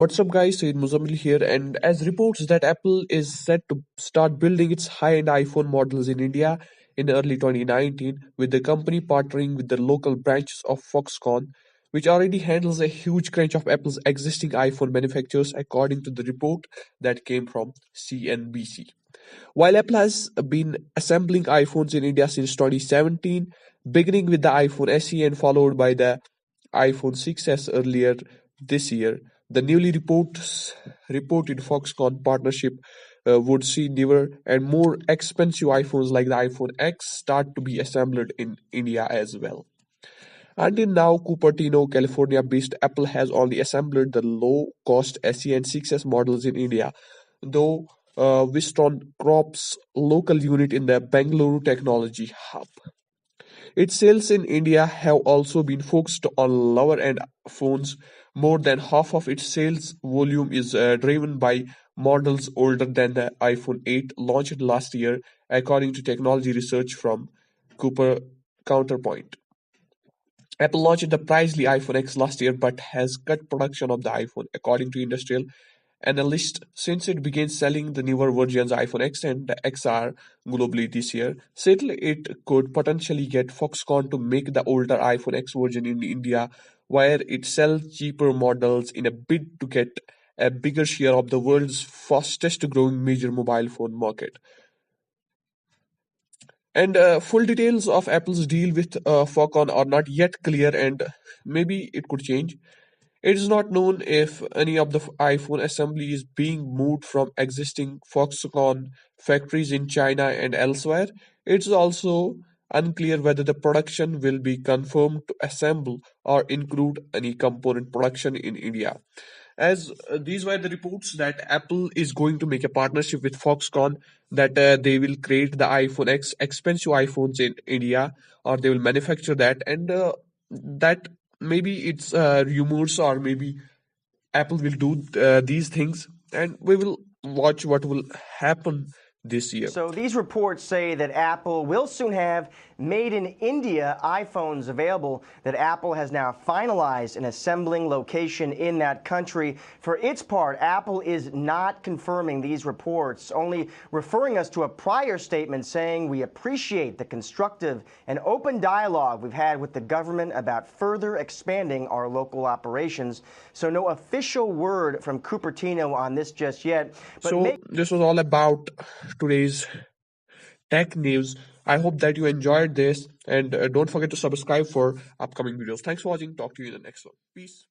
What's up, guys? Said Muzammil here, and as reports that Apple is set to start building its high-end iPhone models in India in early 2019, with the company partnering with the local branches of Foxconn, which already handles a huge crunch of Apple's existing iPhone manufacturers, according to the report that came from CNBC. While Apple has been assembling iPhones in India since 2017, beginning with the iPhone SE and followed by the iPhone 6s earlier this year, the newly reported Foxconn partnership would see newer and more expensive iPhones like the iPhone X start to be assembled in India as well. Until now, Cupertino, California-based Apple has only assembled the low-cost SE and 6s models in India, though Wistron Corp's local unit in the Bangalore technology hub. Its sales in India have also been focused on lower-end phones. More than half of its sales volume is driven by models older than the iPhone 8 launched last year, according to technology research from Cooper Counterpoint. Apple launched the pricely iPhone X last year but has cut production of the iPhone, according to industrial analysts, since it began selling the newer versions iPhone X and the XR globally this year. Still, it could potentially get Foxconn to make the older iPhone X version in India, where it sells cheaper models in a bid to get a bigger share of the world's fastest growing major mobile phone market. And full details of Apple's deal with Foxconn are not yet clear, and maybe it could change. It is not known if any of the iPhone assembly is being moved from existing Foxconn factories in China and elsewhere. It's also unclear whether the production will be confirmed to assemble or include any component production in India. As these were the reports that Apple is going to make a partnership with Foxconn, that they will create the iPhone X, expensive iPhones in India, or they will manufacture that, and that maybe it's rumors, or maybe Apple will do these things, and we will watch what will happen this year. So these reports say that Apple will soon have made in India iPhones available, that Apple has now finalized an assembling location in that country. For its part, Apple is not confirming these reports, only referring us to a prior statement saying we appreciate the constructive and open dialogue we've had with the government about further expanding our local operations. So no official word from Cupertino on this just yet. But so this was all about today's tech news. I hope that you enjoyed this, and don't forget to subscribe for upcoming videos. Thanks for watching. Talk to you in the next one. Peace.